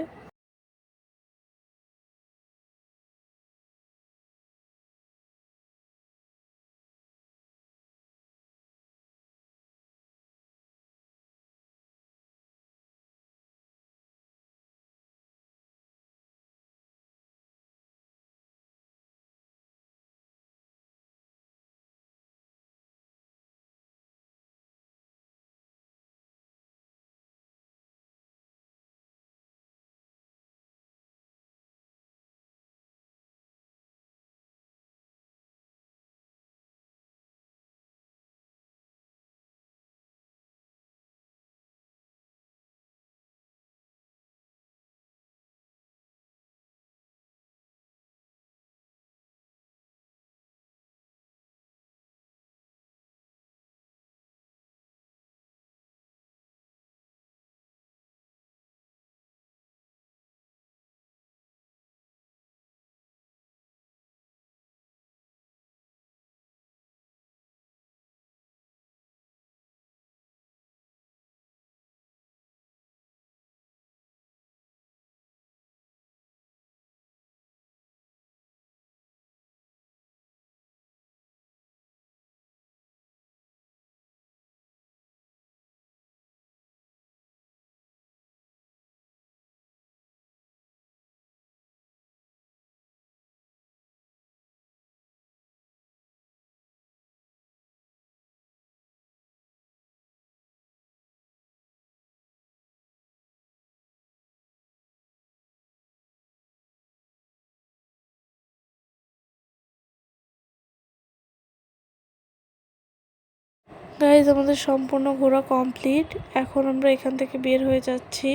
[SPEAKER 1] গাইজ আমাদের সম্পূর্ণ ঘোরা কমপ্লিট। এখন আমরা এখান থেকে বের হয়ে যাচ্ছি।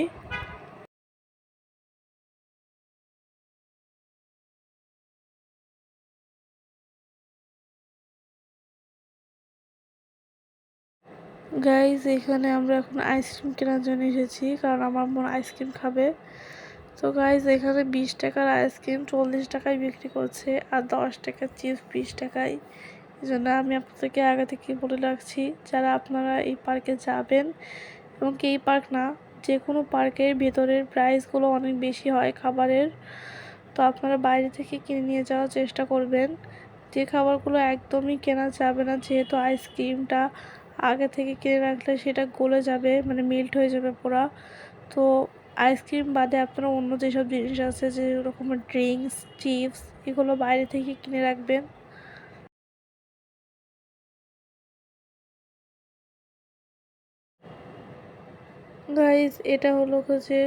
[SPEAKER 1] গাইজ এখানে আমরা এখন আইসক্রিম কেনার জন্য এসেছি, কারণ আমার বোন আইসক্রিম খাবে। তো গাইজ এখানে 20 টাকার আইসক্রিম 40 টাকায় বিক্রি করছে, আর 10 টাকার চিপস 20 টাকায়। এই জন্য আমি আপনাদেরকে আগে থেকে বলে রাখছি, যারা আপনারা এই পার্কে যাবেন, এবং কি এই পার্ক না, যে কোনো পার্কের ভেতরের প্রাইসগুলো অনেক বেশি হয় খাবারের। তো আপনারা বাইরে থেকে কিনে নিয়ে যাওয়ার চেষ্টা করবেন। যে খাবারগুলো একদমই কেনা যাবে না, যেহেতু আইসক্রিমটা আগে থেকে কিনে রাখলে সেটা গলে যাবে, মানে মেল্ট হয়ে যাবে পুরা। তো আইসক্রিম বাদে আপনারা অন্য যেসব জিনিস আছে, যেরকম ড্রিঙ্কস, চিপস, এগুলো বাইরে থেকে কিনে রাখবেন। গাইজ এটা হলো যে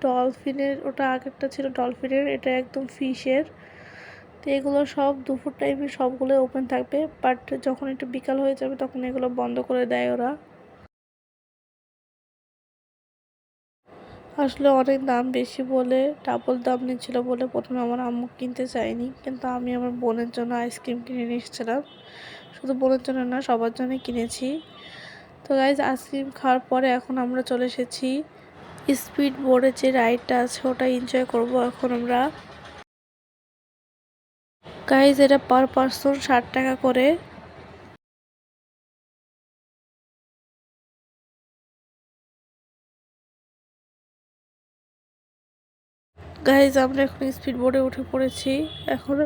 [SPEAKER 1] ডলফিনের, ওটা আগেরটা ছিল ডলফিনের, এটা একদম ফিশের। তো এগুলো সব দুপুর টাইমে সবগুলো ওপেন থাকবে, বাট যখন একটু বিকাল হয়ে যাবে তখন এগুলো বন্ধ করে দেয় ওরা। আসলে অনেক দাম বেশি বলে, ডাবল দাম নিচ্ছিল বলে প্রথমে আমার আম্মু কিনতে চায়নি, কিন্তু আমি আমার বোনের জন্য আইসক্রিম কিনে নিয়ে এসেছিলাম। শুধু বোনের জন্য না, সবার জন্যই কিনেছি। তো গাইজ আইসক্রিম খাওয়ার পরে এখন আমরা চলে এসেছি স্পিড বোর্ডের যে রাইডটা আছে ওটা এনজয় করব এখন আমরা। গাইজ এটা পার পারসন 60 টাকা করে। গাইজ আমরা এখন স্পিড বোর্ডে উঠে পড়েছি, এখন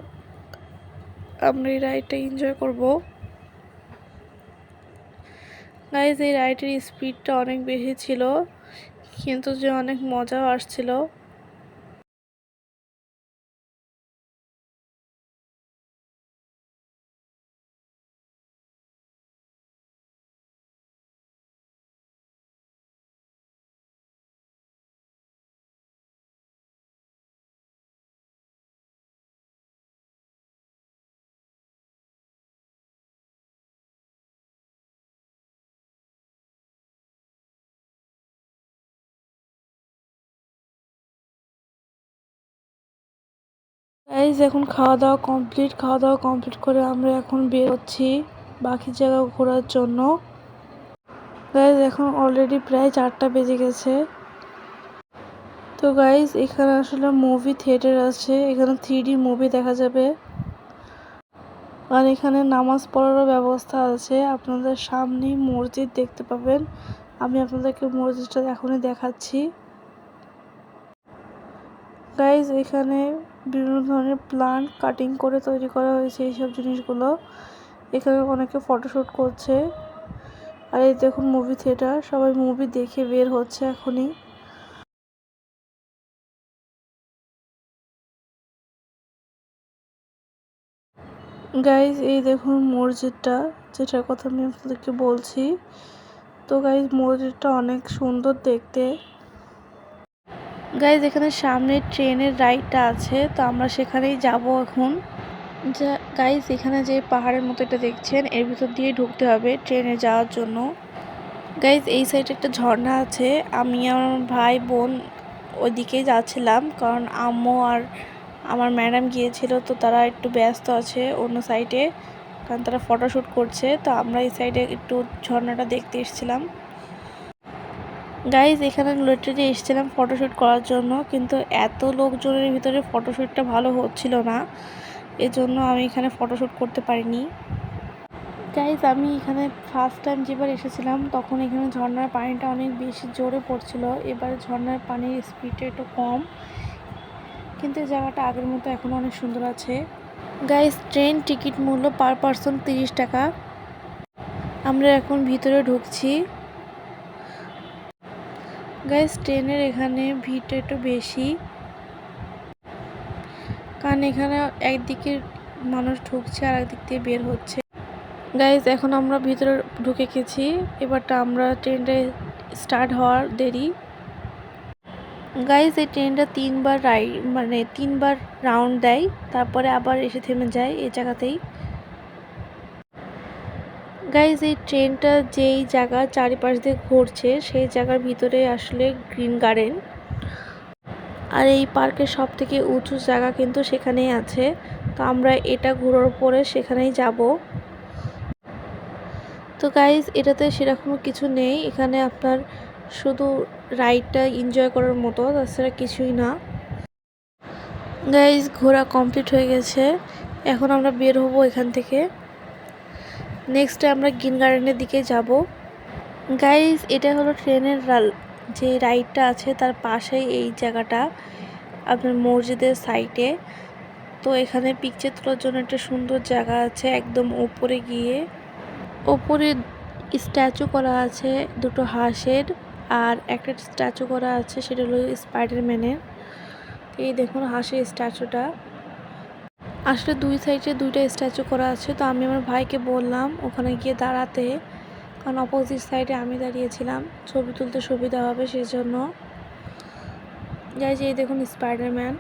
[SPEAKER 1] আমরা এই রাইডটা এনজয় করব। গাইজ এই রাইডের স্পিডটা অনেক বেশি ছিল, কিন্তু যে অনেক মজাও আসছিল। গাইজ এখন খাওয়া দাওয়া কমপ্লিট করে আমরা এখন বের হচ্ছি বাকি জায়গা ঘোরার জন্য। গাইজ এখন অলরেডি প্রায় 4টা বেজে গেছে। তো গাইজ এখানে আসলে মুভি থিয়েটার আছে, এখানে 3D মুভি দেখা যাবে। আর এখানে নামাজ পড়ারও ব্যবস্থা আছে, আপনাদের সামনেই মসজিদ দেখতে পাবেন। আমি আপনাদেরকে মসজিদটা এখনই দেখাচ্ছি। গাইজ এখানে বিভিন্ন ধরনের প্লান্ট কাটিং করে তৈরি করা হয়েছে এইসব জিনিসগুলো। এখানে অনেকে ফটোশ্যুট করছে। আর এই দেখুন মুভি থিয়েটার, সবাই মুভি দেখে বের হচ্ছে এখনই। গাইজ এই দেখুন মসজিদটা, যেটার কথা আমি আপনাদেরকে বলছি। তো গাইজ মসজিদটা অনেক সুন্দর দেখতে। গাইজ এখানে সামনে ট্রেনের রাইডটা আছে, তো আমরা সেখানেই যাব এখন। গাইজ এখানে যে পাহাড়ের মতো এটা দেখছেন, এর ভিতর দিয়ে ঢুকতে হবে ট্রেনে যাওয়ার জন্য। গাইজ এই সাইডে একটা ঝর্ণা আছে, আমি আমার ভাই বোন ওইদিকেই যাচ্ছিলাম, কারণ আম্মু আর আমার ম্যাডাম গিয়েছিল, তো তারা একটু ব্যস্ত আছে অন্য সাইডে, কারণ তারা ফটোশ্যুট করছে। তো আমরা এই সাইডে একটু ঝর্ণাটা দেখতে এসেছিলাম। গাইজ এখানে লিটারেলি এসেছিলাম ফটোশ্যুট করার জন্য, কিন্তু এত লোকজনের ভিতরে ফটোশ্যুটটা ভালো হচ্ছিল না, এজন্য আমি এখানে ফটোশ্যুট করতে পারিনি। গাইজ আমি এখানে ফার্স্ট টাইম যেবার এসেছিলাম, তখন এখানে ঝর্ণার পানিটা অনেক বেশি জোরে পড়ছিল। এবার ঝর্ণার পানির স্পিডটা একটু কম, কিন্তু এই জায়গাটা আগের মতো এখন অনেক সুন্দর আছে। গাইজ ট্রেন টিকিট মূল্য পার পারসন 30 টাকা। আমরা এখন ভিতরে ঢুকছি। গাইজ ট্রেনের এখানে ভিড়টা একটু বেশি, কারণ এখানে একদিকে মানুষ ঢুকছে আর একদিক দিয়ে বের হচ্ছে। গাইজ এখন আমরা ভিতরে ঢুকে গেছি, এবারটা আমরা ট্রেনটা স্টার্ট হওয়ার দেরি। গাইজ এই ট্রেনটা 3বার মানে 3বার রাউন্ড দেয়, তারপরে আবার এসে থেমে যায় এই জায়গাতেই। গাইজ এই ট্রেনটা যেই জায়গা চারিপাশ দিয়ে ঘুরছে, সেই জায়গার ভিতরে আসলে গ্রিন গার্ডেন। আর এই পার্কের সব থেকে উঁচু জায়গা কিন্তু সেখানেই আছে, তো আমরা এটা ঘোরার পরে সেখানেই যাব। তো গাইজ এটাতে সেরকম কিছু নেই, এখানে আপনার শুধু রাইডটা এনজয় করার মতো, তাছাড়া কিছুই না। গাইজ ঘোরা কমপ্লিট হয়ে গেছে, এখন আমরা বের হব এখান থেকে। নেক্সটে আমরা গ্রিন গার্ডেনের দিকে যাব। গাইজ এটা হলো ট্রেনের যে রাইডটা আছে তার পাশেই এই জায়গাটা, আপনার মসজিদের সাইডে। তো এখানে পিকচার তোলার জন্য একটা সুন্দর জায়গা আছে, একদম উপরে গিয়ে ওপরে স্ট্যাচু করা আছে দুটো হাঁসের, আর একটা স্ট্যাচু করা আছে সেটা হলো স্পাইডারম্যানের। এই দেখুন হাঁসের স্ট্যাচুটা, আসলে দুই সাইডে দুইটা স্ট্যাচু করা আছে। তো আমি আমার ভাইকে বললাম ওখানে গিয়ে দাঁড়াতে, কারণ অপোজিট সাইডে আমি দাঁড়িয়েছিলাম, ছবি তুলতে সুবিধা হবে সেই জন্য। যাই যে এই দেখুন স্পাইডারম্যান।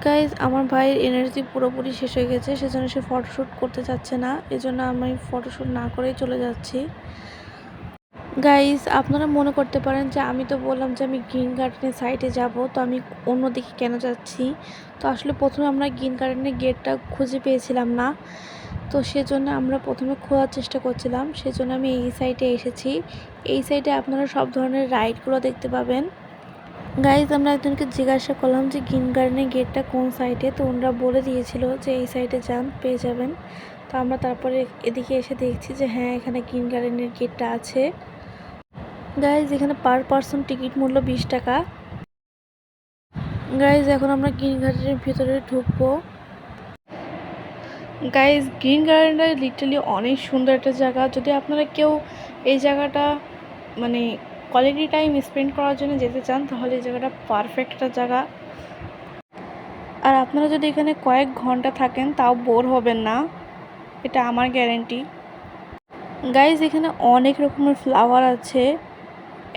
[SPEAKER 1] গাইজ আমার ভাইয়ের এনার্জি পুরোপুরি শেষ হয়ে গেছে, সেজন্য সে ফটোশ্যুট করতে চাচ্ছে না, এজন্য আমি ফটোশ্যুট না করেই চলে যাচ্ছি। গাইজ আপনারা মনে করতে পারেন যে আমি তো বললাম যে আমি গ্রিন গার্ডেনের সাইডে যাব, তো আমি অন্যদিকে কেন যাচ্ছি। তো আসলে প্রথমে আমরা গ্রিন গার্ডেনের গেটটা খুঁজে পেয়েছিলাম না, তো সেজন্য আমরা প্রথমে খোঁজার চেষ্টা করছিলাম, সেজন্য আমি এই সাইডে এসেছি। এই সাইডে আপনারা সব ধরনের রাইডগুলো দেখতে পাবেন। গাইজ আমরা একজনকে জিজ্ঞাসা করলাম যে গ্রিন গার্ডেনের গেটটা কোন সাইডে, তো ওনারা বলে দিয়েছিল যে এই সাইডে যান পেয়ে যাবেন। তো আমরা তারপরে এদিকে এসে দেখছি যে হ্যাঁ এখানে গ্রিন গার্ডেনের গেটটা আছে। গাইজ এখানে পার পারসন টিকিট মূল্য 20 টাকা। গাইজ এখন আমরা গ্রিন গার্ডেনের ভিতরে ঢুকবো। গাইজ গ্রিন গার্ডেনটা লিটারালি অনেক সুন্দর একটা জায়গা। যদি আপনারা কেউ এই জায়গাটা মানে কোয়ালিটি টাইম স্পেন্ড করার জন্য যেতে চান তাহলে এই জায়গাটা পারফেক্ট একটা জায়গা। আর আপনারা যদি এখানে কয়েক ঘন্টা থাকেন তাও বোর হবেন না, এটা আমার গ্যারেন্টি। গাইজ এখানে অনেক রকমের ফ্লাওয়ার আছে।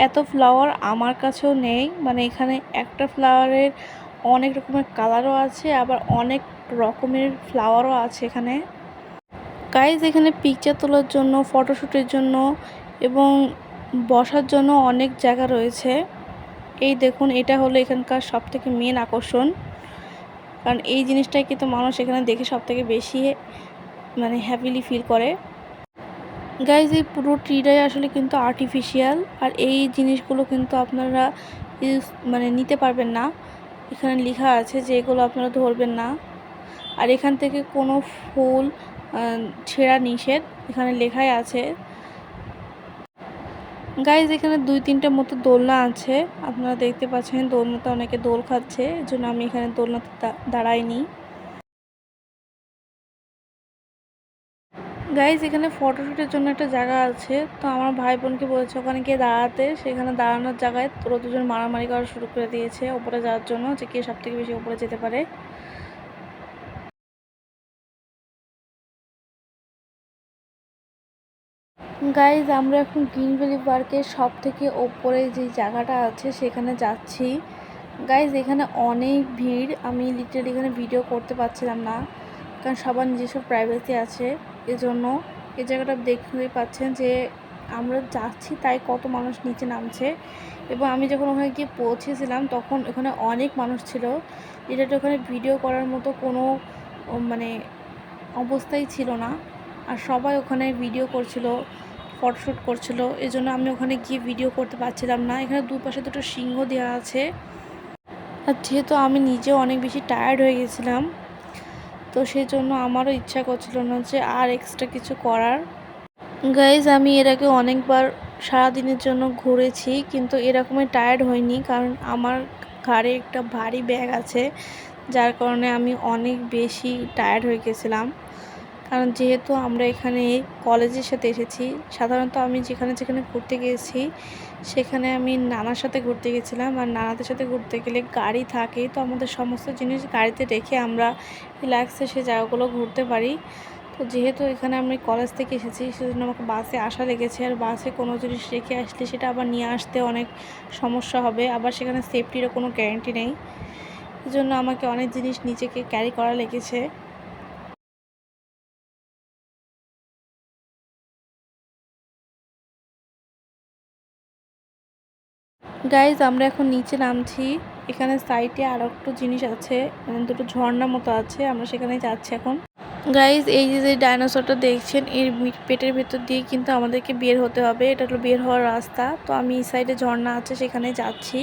[SPEAKER 1] এত ফ্লাওয়ার আমার কাছেও নেই, মানে এখানে একটা ফ্লাওয়ারের অনেক রকমের কালারও আছে, আবার অনেক রকমের ফ্লাওয়ারও আছে এখানে। গাইজ এখানে পিকচার তোলার জন্য, ফটোশ্যুটের জন্য এবং বসার জন্য অনেক জায়গা রয়েছে। এই দেখুন, এটা হলো এখানকার সবথেকে মেন আকর্ষণ, কারণ এই জিনিসটাই কিন্তু মানুষ এখানে দেখে সবথেকে বেশি মানে হ্যাপিলি ফিল করে। গাইজ এই পুরো ট্রিটাই আসলে কিন্তু আর্টিফিশিয়াল, আর এই জিনিসগুলো কিন্তু আপনারা মানে নিতে পারবেন না। এখানে লেখা আছে যে এগুলো আপনারা ধরবেন না, আর এখান থেকে কোনো ফুল ছেঁড়া নিষেধ, এখানে লেখাই আছে। গাইজ এখানে 2-3টা মতো দোলনা আছে, আপনারা দেখতে পাচ্ছেন দোলনাতে অনেকে দোল খাচ্ছে, এজন্য আমি এখানে দোলনাতে দাঁড়াইনি। গাইজ এখানে ফটোশ্যুটের জন্য একটা জায়গা আছে, তো আমার ভাই বোনকে বলেছে ওখানে গিয়ে দাঁড়াতে। সেখানে দাঁড়ানোর জায়গায় তোরা দুজন মারামারি করা শুরু করে দিয়েছে ওপরে যাওয়ার জন্য, যে কে সবথেকে বেশি উপরে যেতে পারে। গাইজ আমরা এখন গ্রিন ভ্যালি পার্কের সবথেকে ওপরে যে জায়গাটা আছে সেখানে যাচ্ছি। গাইজ এখানে অনেক ভিড়, আমি লিটারালি এখানে ভিডিও করতে পারছিলাম না, কারণ সবার নিজস্ব প্রাইভেসি আছে। এজন্য এই জায়গাটা দেখতেই পাচ্ছেন যে আমরা যাচ্ছি তাই কত মানুষ নিচে নামছে। এবং আমি যখন ওখানে গিয়ে পৌঁছেছিলাম তখন ওখানে অনেক মানুষ ছিল, যেটা ওখানে ভিডিও করার মতো কোনো মানে অবস্থাই ছিল না। আর সবাই ওখানে ভিডিও করছিল, ফটোশ্যুট করছিল, এই জন্য আমি ওখানে গিয়ে ভিডিও করতে পারছিলাম না। এখানে দুপাশে দুটো সিংহ দেওয়া আছে, আর যেহেতু আমি নিজেও অনেক বেশি টায়ার্ড হয়ে গেছিলাম, তো সেই জন্য আমারও ইচ্ছা করছিল না যে আর এক্সট্রা কিছু করার। গাইজ আমি এর আগে অনেকবার সারাদিনের জন্য ঘুরেছি, কিন্তু এরকমই টায়ার্ড হয়নি, কারণ আমার ঘাড়ে একটা ভারী ব্যাগ আছে, যার কারণে আমি অনেক বেশি টায়ার্ড হয়ে গেছিলাম। কারণ যেহেতু আমরা এখানে কলেজের সাথে এসেছি, সাধারণত আমি যেখানে যেখানে ঘুরতে গিয়েছি সেখানে আমি নানার সাথে ঘুরতে গেছিলাম, আর নানাদের সাথে ঘুরতে গেলে গাড়ি থাকে, তো আমাদের সমস্ত জিনিস গাড়িতে রেখে আমরা রিল্যাক্সে সে জায়গাগুলো ঘুরতে পারি। তো যেহেতু এখানে আমি কলেজ থেকে এসেছি সেজন্য আমাকে বাসে আসা লেগেছে, আর বাসে কোনো জিনিস রেখে আসলে সেটা আবার নিয়ে আসতে অনেক সমস্যা হবে, আবার সেখানে সেফটিরও কোনো গ্যারান্টি নেই, এই জন্য আমাকে অনেক জিনিস নিজেকে ক্যারি করা লেগেছে। গাইজ আমরা এখন নিচে নামছি। এখানে সাইডে আরও একটু জিনিস আছে, মানে দুটো ঝর্ণা মতো আছে, আমরা সেখানে যাচ্ছি এখন। গাইজ এই যে ডাইনোসরটা দেখছেন, এর পেটের ভেতর দিয়ে কিন্তু আমাদেরকে বের হতে হবে, এটা হলো বের হওয়ার রাস্তা। তো আমি এই সাইডে ঝর্ণা আছে সেখানে যাচ্ছি।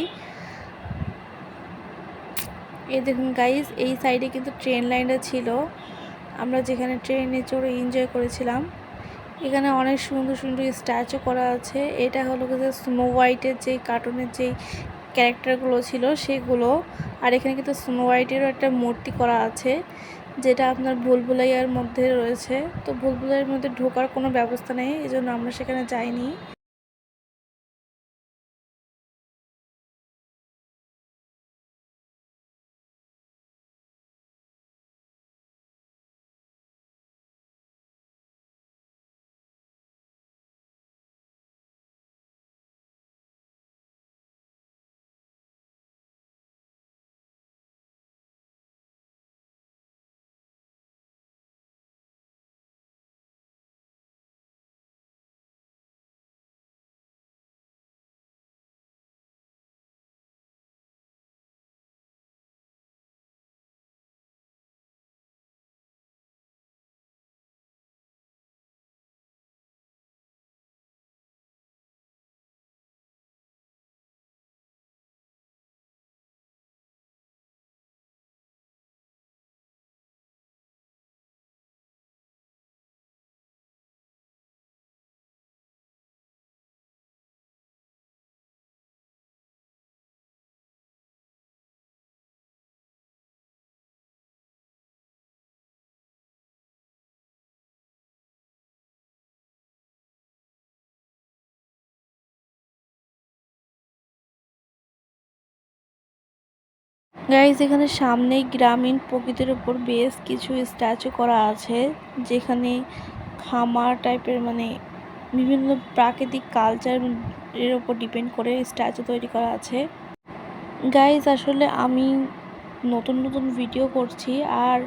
[SPEAKER 1] এই দেখুন গাইজ, এই সাইডে কিন্তু ট্রেন লাইনটা ছিল, আমরা যেখানে ট্রেনে চড়ে এনজয় করেছিলাম। এখানে অনেক সুন্দর সুন্দর স্ট্যাচু করা আছে, এটা হলো স্নো হোয়াইটের যে কার্টুনের যেই ক্যারেক্টারগুলো ছিল সেগুলো। আর এখানে কিন্তু স্নো হোয়াইটেরও একটা মূর্তি করা আছে, যেটা আপনার ভুলভুলাইয়ার মধ্যে রয়েছে। তো ভুলভুলাইয়ার মধ্যে ঢোকার কোনো ব্যবস্থা নেই, এই জন্য আমরা সেখানে যাইনি। গাইজ এখানে সামনেই গ্রামীণ প্রকৃতির উপর বেশ কিছু স্ট্যাচু করা আছে, যেখানে খামার টাইপের মানে বিভিন্ন প্রাকৃতিক কালচার এর উপর ডিপেন্ড করে স্ট্যাচু তৈরি করা আছে। গাইজ আসলে আমি নতুন নতুন ভিডিও করছি, আর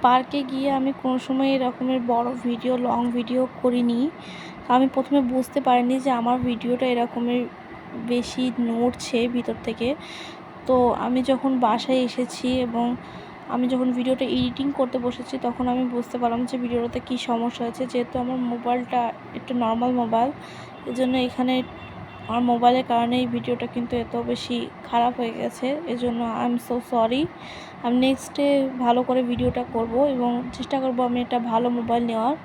[SPEAKER 1] পার্কে গিয়ে আমি কোনো সময় এরকমের বড় ভিডিও লং ভিডিও করিনি। আমি প্রথমে বুঝতে পারিনি যে আমার ভিডিওটা এরকমের বেশি নড়ছে ভিতর থেকে। তো আমি যখন বাসায় এসেছি এবং আমি যখন ভিডিওটা এডিটিং করতে বসেছি, তখন আমি বুঝতে পারলাম যে ভিডিওটাতে কী সমস্যা হয়েছে। যেহেতু আমার মোবাইলটা একটু নর্মাল মোবাইল, এজন্য এখানে আমার মোবাইলের কারণে এই ভিডিওটা কিন্তু এত বেশি খারাপ হয়ে গেছে। এজন্য আই এম সো সরি। আমি নেক্সটে ভালো করে ভিডিওটা করব এবং চেষ্টা করব আমি একটা ভালো মোবাইল নেওয়ার।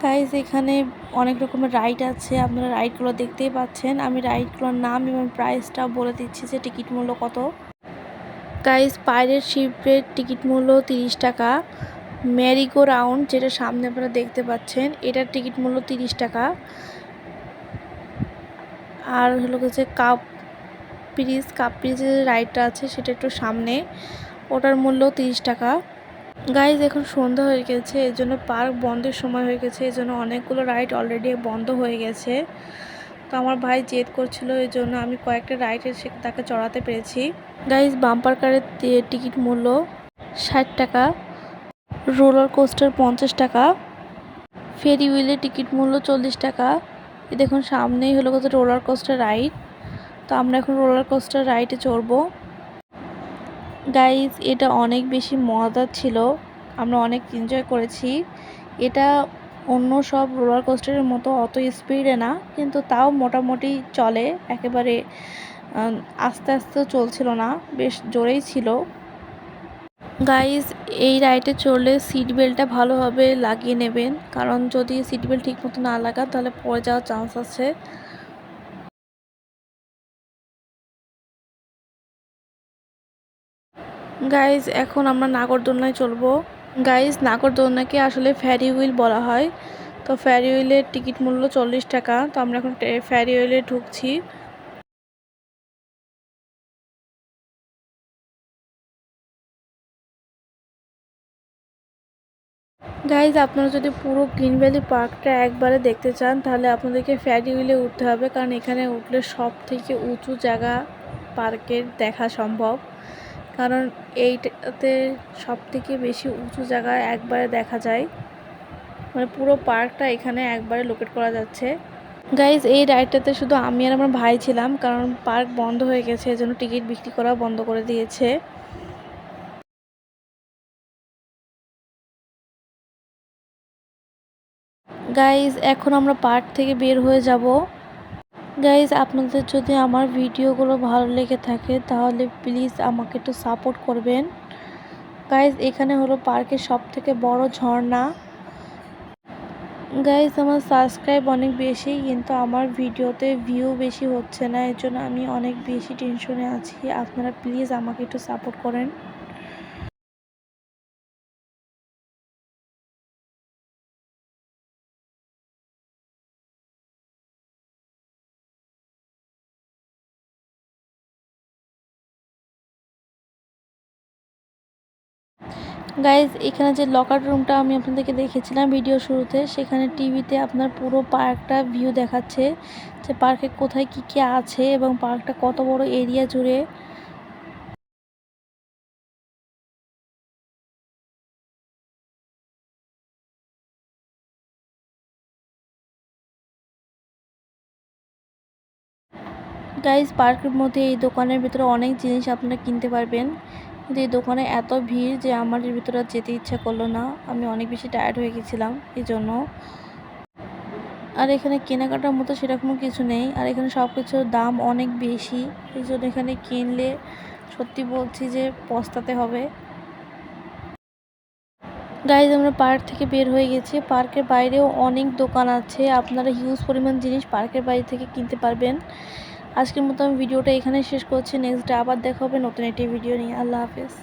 [SPEAKER 1] গাইজ এখানে অনেক রকমের রাইড আছে, আপনারা রাইডগুলো দেখতেই পাচ্ছেন। আমি রাইডগুলোর নাম এবং প্রাইসটা বলে দিচ্ছি যে টিকিট মূল্য কত। গাইজ পাইরেট শিপের টিকিট মূল্য 30 টাকা। ম্যারিগো রাউন্ড, যেটা সামনে আপনারা দেখতে পাচ্ছেন, এটার টিকিট মূল্য 30 টাকা। আর হলো যে কাপ ব্রিজের যে রাইডটা আছে সেটা একটু সামনে, ওটার মূল্য 30 টাকা। গাইজ এখন সন্ধ্যা হয়ে গেছে, এর জন্য পার্ক বন্ধের সময় হয়ে গেছে, এই জন্য অনেকগুলো রাইড অলরেডি বন্ধ হয়ে গেছে। তো আমার ভাই জেদ করছিল, এই জন্য আমি কয়েকটা রাইডে তাকে চড়াতে পেরেছি। গাইজ বাম্পার কারের টিকিট মূল্য 60 টাকা, রোলার কোস্টার 50 টাকা, ফেরি হুইলের টিকিট মূল্য 40 টাকা। দেখুন সামনেই হলো কত রোলার কোস্টার রাইড। তো আমরা এখন রোলার কোস্টার রাইডে চড়বো। গাইজ এটা অনেক বেশি মজার ছিল, আমরা অনেক এনজয় করেছি। এটা অন্য সব রোলার কোস্টারের মতো অত স্পিডে না, কিন্তু তাও মোটামুটি চলে, একেবারে আস্তে আস্তে চলছিল না, বেশ জোরেই ছিল। গাইজ এই রাইডে চড়লে সিট বেল্টটা ভালোভাবে লাগিয়ে নেবেন, কারণ যদি সিট বেল্ট ঠিক মতো না লাগান তাহলে পড়ে যাওয়ার চান্স আছে। গাইজ এখন আমরা নাগরদোলনায় চলবো। গাইজ নাগরদোলনাকে আসলে ফেরি হুইল বলা হয়। তো ফেরি হুইলের টিকিট মূল্য 40 টাকা। তো আমরা এখন ফেরি হুইলে ঢুকছি। গাইজ আপনারা যদি পুরো গ্রিন ভ্যালি পার্কটা একবারে দেখতে চান, তাহলে আপনাদেরকে ফেরি হুইলে উঠতে হবে, কারণ এখানে উঠলে সব থেকে উঁচু জায়গা পার্কের দেখা সম্ভব। কারণ এইটাতে সব থেকে বেশি উঁচু জায়গা একবারে দেখা যায়, মানে পুরো পার্কটা এখানে একবারে লোকেট করা যাচ্ছে। গাইজ এই রাইডটাতে শুধু আমি আর আমার ভাই ছিলাম, কারণ পার্ক বন্ধ হয়ে গেছে, এজন্য টিকিট বিক্রি করা বন্ধ করে দিয়েছে। গাইজ এখন আমরা পার্ক থেকে বের হয়ে যাব। গাইজ আপনাদের যদি আমার ভিডিওগুলো ভালো লেগে থাকে তাহলে প্লিজ আমাকে একটু সাপোর্ট করবেন। গাইজ এখানে হলো পার্কের সব থেকে বড় ঝর্ণা। গাইজ আমার সাবস্ক্রাইব অনেক বেশি, কিন্তু আমার ভিডিওতে ভিউ বেশি হচ্ছে না, এর জন্য আমি অনেক বেশি টেনশনে আছি। আপনারা প্লিজ আমাকে একটু সাপোর্ট করেন। গাইজ এখানে যে লকার রুমটা আমি আপনাদেরকে দেখেছিলাম ভিডিও শুরুতে, সেখানে টিভিতে আপনার পুরো পার্কটা ভিউ দেখাচ্ছে, যে পার্কে কোথায় কি কি আছে এবং পার্কটা কত বড় এরিয়া জুড়ে। গাইজ পার্কের মধ্যে এই দোকানের ভিতরে অনেক জিনিস আপনারা কিনতে পারবেন, কিন্তু এই দোকানে এত ভিড় যে আমার এর ভিতরে যেতে ইচ্ছা করলো না, আমি অনেক বেশি টায়ার্ড হয়ে গেছিলাম এই জন্য। আর এখানে কেনাকাটার মতো সেরকম কিছু নেই, আর এখানে সব কিছুর দাম অনেক বেশি, এই জন্য এখানে কিনলে সত্যি বলছি যে পস্তাতে হবে। গাইজ আমরা পার্ক থেকে বের হয়ে গেছি, পার্কের বাইরেও অনেক দোকান আছে, আপনারা হিউজ পরিমাণ জিনিস পার্কের বাইরে থেকে কিনতে পারবেন। আজকের মতো আমি ভিডিওটা এখানে শেষ করছি, নেক্সট ডে আবার দেখা হবে নতুন একটি ভিডিও নিয়ে। আল্লাহ হাফেজ।